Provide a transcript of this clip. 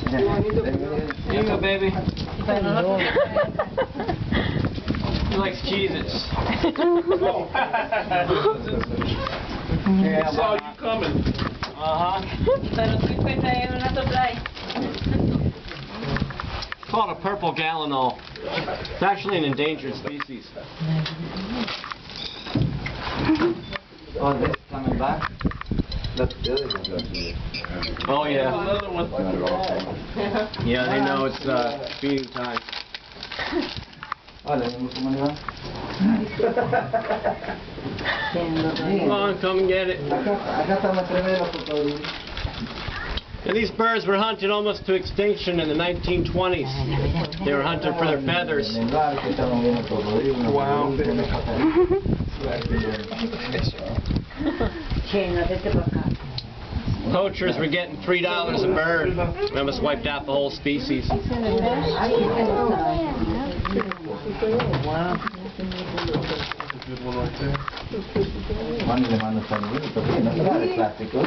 Here you go, baby. He likes Cheez-Its. I saw you coming. It's called a purple gallinule. It's actually an endangered species. Oh, this coming back? That's the other one. Oh yeah. Another one. Yeah, they know it's feeding time. Hola, ¿cómo le va? Come on, come and get it. Acá estamos tremendo cocodrilos. And these birds were hunted almost to extinction in the 1920s. They were hunted for their feathers. Wow. Poachers were getting $3 a bird. They almost wiped out the whole species. Wow. Good one right there. Mando le mando saludos, porque no será de plástico.